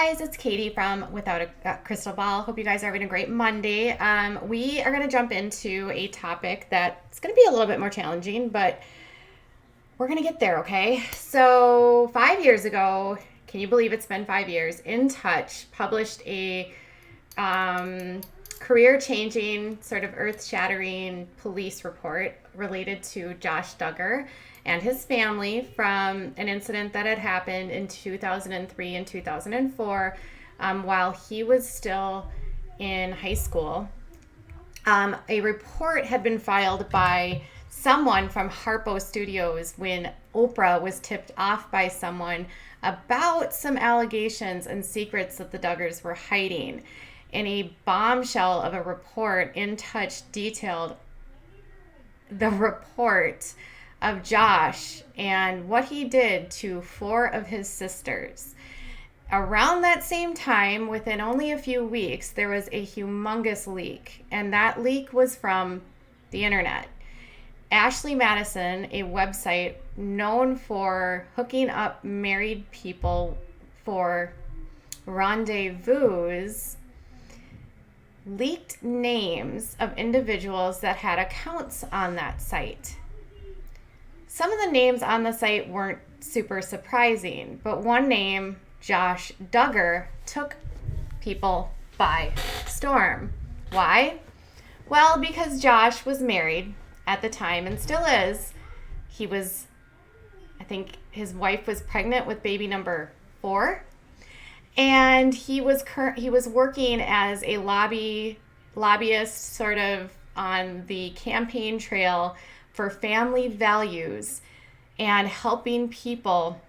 guys, it's Katie from Without a Crystal Ball. Hope you guys are having a great Monday. We are going to jump into a topic that's going to be a little bit more challenging, but we're going to get there, okay? So 5 years ago, can you believe it's been 5 years, In Touch published a career-changing, sort of earth-shattering police report related to Josh Duggar and his family from an incident that had happened in 2003 and 2004 while he was still in high school. A report had been filed by someone from Harpo Studios when Oprah was tipped off by someone about some allegations and secrets that the Duggars were hiding. In a bombshell of a report, In Touch detailed the report of Josh and what he did to 4 of his sisters. Around that same time, within only a few weeks, there was a humongous leak, and that leak was from the internet. Ashley Madison, a website known for hooking up married people for rendezvous, leaked names of individuals that had accounts on that site. Some of the names on the site weren't super surprising, but one name, Josh Duggar, took people by storm. Why? Well, because Josh was married at the time and still is. I think his wife was pregnant with baby number 4. And he was working as a lobbyist sort of on the campaign trail for family values and helping people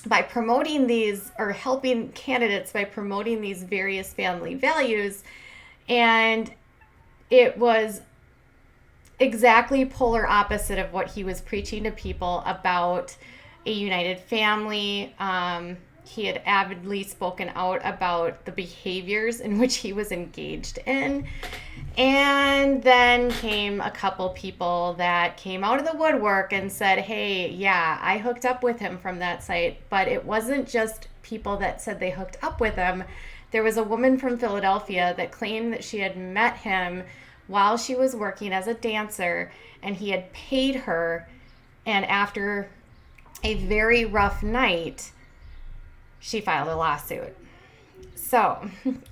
by promoting these, or helping candidates by promoting these various family values. And it was exactly polar opposite of what he was preaching to people about a united family. He had avidly spoken out about the behaviors in which he was engaged in. And then came a couple people that came out of the woodwork and said, hey, yeah, I hooked up with him from that site. But it wasn't just people that said they hooked up with him. There was a woman from Philadelphia that claimed that she had met him while she was working as a dancer, and he had paid her. And after a very rough night, she filed a lawsuit. So,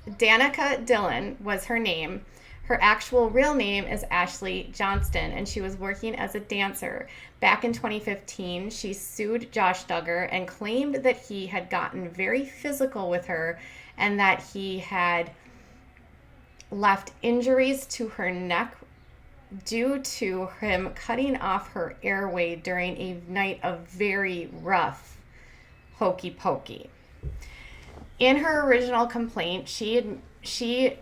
Danica Dillion was her name. Her actual real name is Ashley Johnston, and she was working as a dancer. Back in 2015, she sued Josh Duggar and claimed that he had gotten very physical with her and that he had left injuries to her neck due to him cutting off her airway during a night of very rough hokey pokey. In her original complaint, she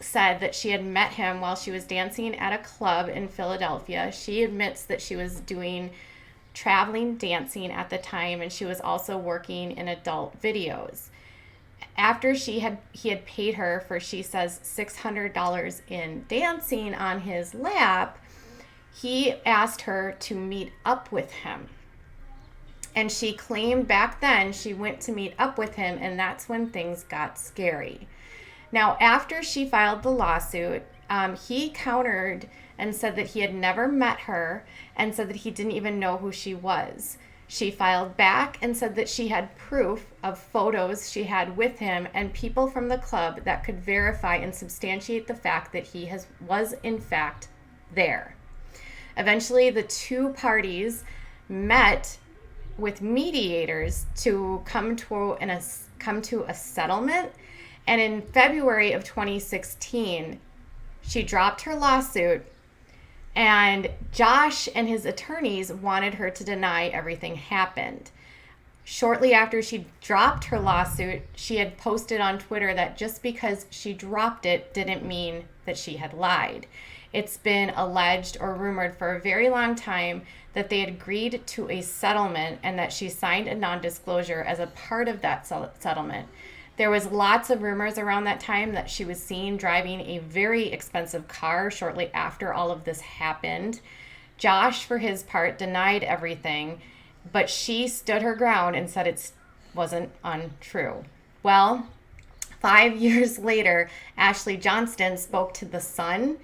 said that she had met him while she was dancing at a club in Philadelphia. She admits that she was doing traveling dancing at the time, and she was also working in adult videos. After he had paid her for, she says, $600 in dancing on his lap, he asked her to meet up with him. And she claimed back then she went to meet up with him, and that's when things got scary. Now, after she filed the lawsuit, he countered and said that he had never met her and said that he didn't even know who she was. She filed back and said that she had proof of photos she had with him and people from the club that could verify and substantiate the fact that he was in fact there. Eventually, the two parties met with mediators to come to a settlement. And in February of 2016, she dropped her lawsuit, and Josh and his attorneys wanted her to deny everything happened. Shortly after she dropped her lawsuit, she had posted on Twitter that just because she dropped it didn't mean that she had lied. It's been alleged or rumored for a very long time that they had agreed to a settlement and that she signed a non-disclosure as a part of that settlement. There was lots of rumors around that time that she was seen driving a very expensive car shortly after all of this happened. Josh, for his part, denied everything, but she stood her ground and said it wasn't untrue. Well, 5 years later, Ashley Johnston spoke to The Sun,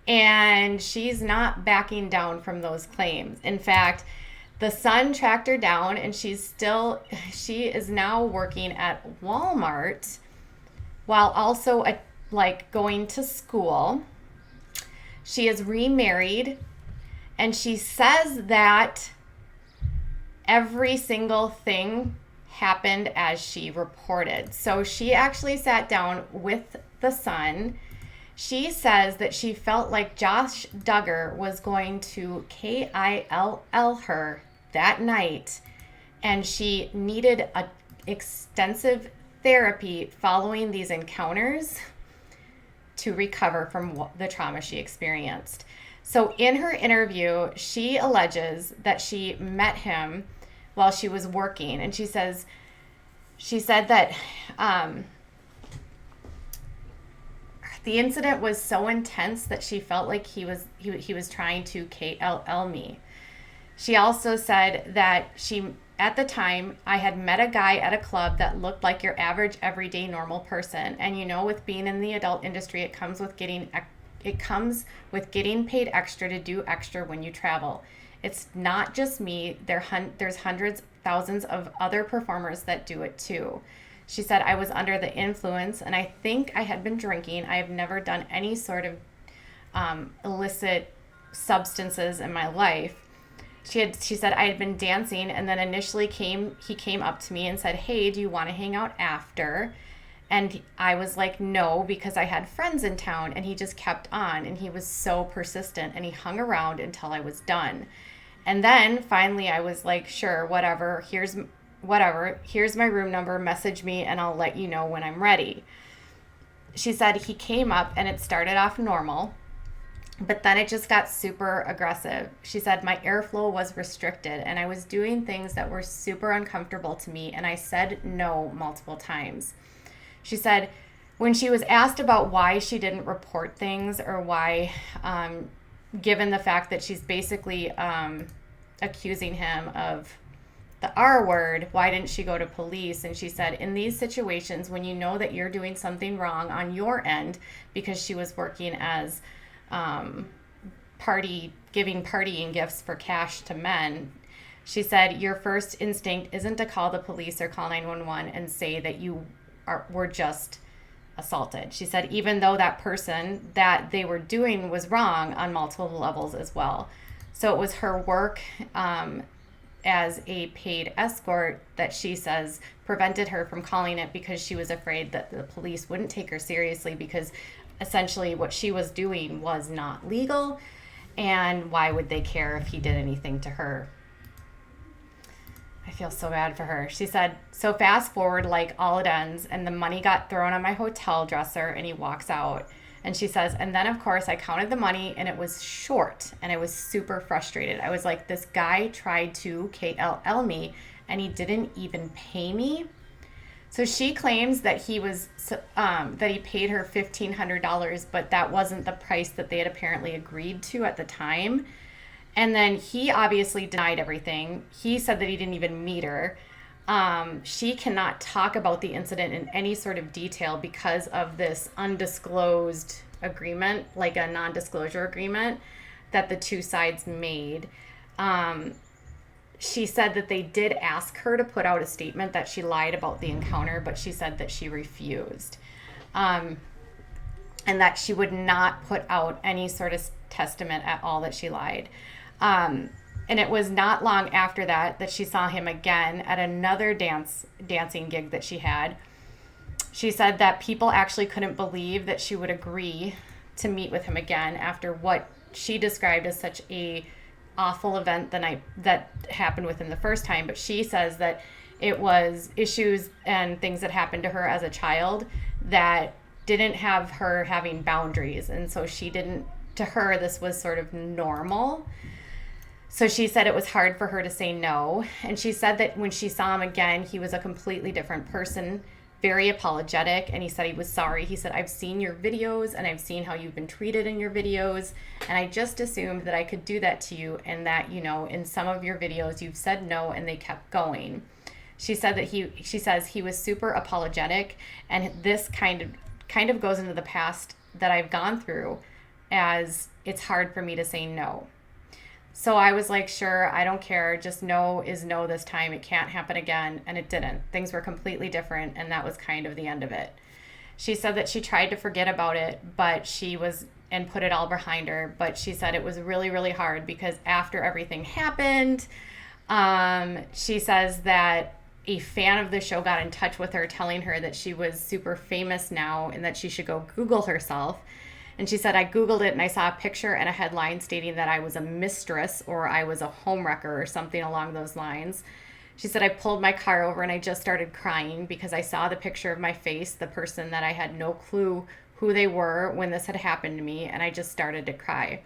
and she's not backing down from those claims. In fact, The Sun tracked her down, and she is now working at Walmart while also going to school. She is remarried, and she says that every single thing happened as she reported. So she actually sat down with The Sun. She says that she felt like Josh Duggar was going to kill her that night, and she needed a extensive therapy following these encounters to recover from the trauma she experienced. So in her interview, she alleges that she met him while she was working, and she said that the incident was so intense that she felt like he was trying to kill me. She also said that at the time, I had met a guy at a club that looked like your average, everyday, normal person. And with being in the adult industry, it comes with getting paid extra to do extra when you travel. It's not just me. There's hundreds, thousands of other performers that do it too. She said, I was under the influence, and I think I had been drinking. I have never done any sort of illicit substances in my life. She said, I had been dancing, and then initially he came up to me and said, hey, do you want to hang out after? And I was like, no, because I had friends in town. And he just kept on, and he was so persistent, and he hung around until I was done. And then finally I was like, sure, whatever, here's my room number, message me, and I'll let you know when I'm ready. She said he came up, and it started off normal, but then it just got super aggressive. She said my airflow was restricted, and I was doing things that were super uncomfortable to me, and I said no multiple times. She said when she was asked about why she didn't report things, or why, given the fact that she's basically accusing him of the R word, why didn't she go to police? And she said, in these situations, when you know that you're doing something wrong on your end, because she was working as giving partying gifts for cash to men, she said, your first instinct isn't to call the police or call 911 and say that you were just assaulted. She said, even though that person that they were doing was wrong on multiple levels as well. So it was her work as a paid escort that she says prevented her from calling it, because she was afraid that the police wouldn't take her seriously, because essentially what she was doing was not legal, and why would they care if he did anything to her? I feel so bad for her. She said, so fast forward, like all it ends, and the money got thrown on my hotel dresser, and he walks out. And she says, and then of course I counted the money, and it was short, and I was super frustrated. I was like, this guy tried to kill me, and he didn't even pay me. So she claims that he paid her $1,500, but that wasn't the price that they had apparently agreed to at the time. And then he obviously denied everything. He said that he didn't even meet her. She cannot talk about the incident in any sort of detail because of this undisclosed agreement, like a non-disclosure agreement that the two sides made. She said that they did ask her to put out a statement that she lied about the encounter, but she said that she refused. And that she would not put out any sort of testament at all that she lied. And it was not long after that she saw him again at another dancing gig that she had. She said that people actually couldn't believe that she would agree to meet with him again after what she described as such a awful event the night that happened with him the first time. But she says that it was issues and things that happened to her as a child that didn't have her having boundaries. And so to her, this was sort of normal. So she said it was hard for her to say no. And she said that when she saw him again, he was a completely different person, very apologetic. And he said he was sorry. He said, I've seen your videos, and I've seen how you've been treated in your videos. And I just assumed that I could do that to you, and that, in some of your videos you've said no and they kept going. She said that she says he was super apologetic, and this kind of goes into the past that I've gone through, as it's hard for me to say no. So I was like, sure, I don't care. Just no is no this time. It can't happen again. And it didn't. Things were completely different. And that was kind of the end of it. She said that she tried to forget about it, and put it all behind her. But she said it was really, really hard because after everything happened, she says that a fan of the show got in touch with her telling her that she was super famous now and that she should go Google herself. And she said, I Googled it and I saw a picture and a headline stating that I was a mistress or I was a homewrecker or something along those lines. She said, I pulled my car over and I just started crying because I saw the picture of my face, the person that I had no clue who they were when this had happened to me, and I just started to cry.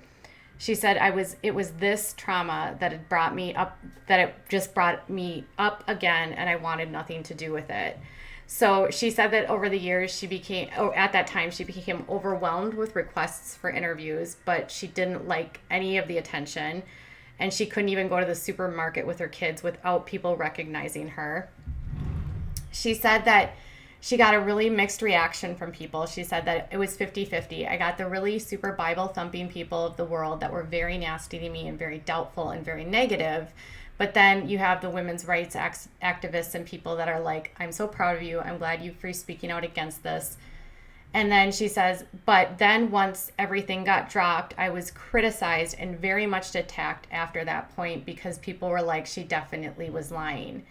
She said, it was this trauma that had brought me up, that it just brought me up again, and I wanted nothing to do with it. So she said that over the years at that time she became overwhelmed with requests for interviews, but she didn't like any of the attention, and she couldn't even go to the supermarket with her kids without people recognizing her. She said that she got a really mixed reaction from people. She said that it was 50-50. I got the really super Bible thumping people of the world that were very nasty to me and very doubtful and very negative. But then you have the women's rights activists and people that are like, I'm so proud of you. I'm glad you're free speaking out against this. And then she says, but then once everything got dropped, I was criticized and very much attacked after that point because people were like, she definitely was lying.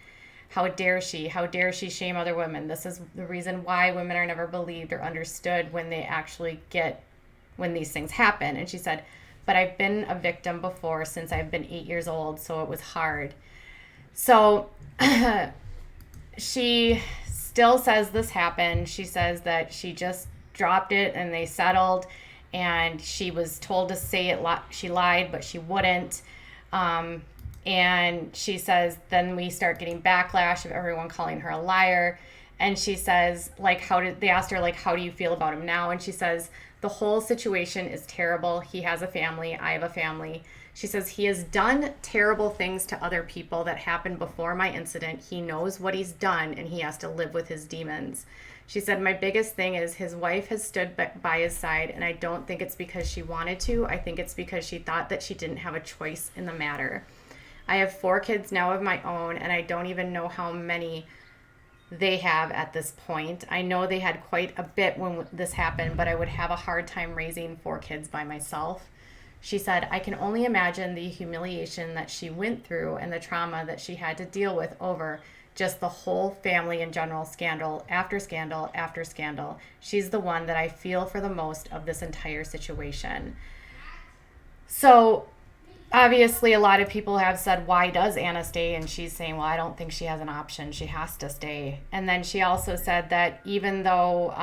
How dare she? How dare she shame other women? This is the reason why women are never believed or understood when these things happen. And she said, but I've been a victim before since I've been 8 years old, so it was hard. So she still says this happened. She says that she just dropped it and they settled, and she was told to say it. She lied, but she wouldn't. And she says, then we start getting backlash of everyone calling her a liar. And she says, they asked her, how do you feel about him now? And she says, the whole situation is terrible. He has a family. I have a family. She says, he has done terrible things to other people that happened before my incident. He knows what he's done, and he has to live with his demons. She said, my biggest thing is his wife has stood by his side, and I don't think it's because she wanted to. I think it's because she thought that she didn't have a choice in the matter. I have 4 kids now of my own, and I don't even know how many they have at this point. I know they had quite a bit when this happened, but I would have a hard time raising 4 kids by myself. She said, I can only imagine the humiliation that she went through and the trauma that she had to deal with over just the whole family in general, scandal after scandal after scandal. She's the one that I feel for the most of this entire situation. So obviously, a lot of people have said, why does Anna stay? And she's saying, well, I don't think she has an option. She has to stay. And then she also said that even though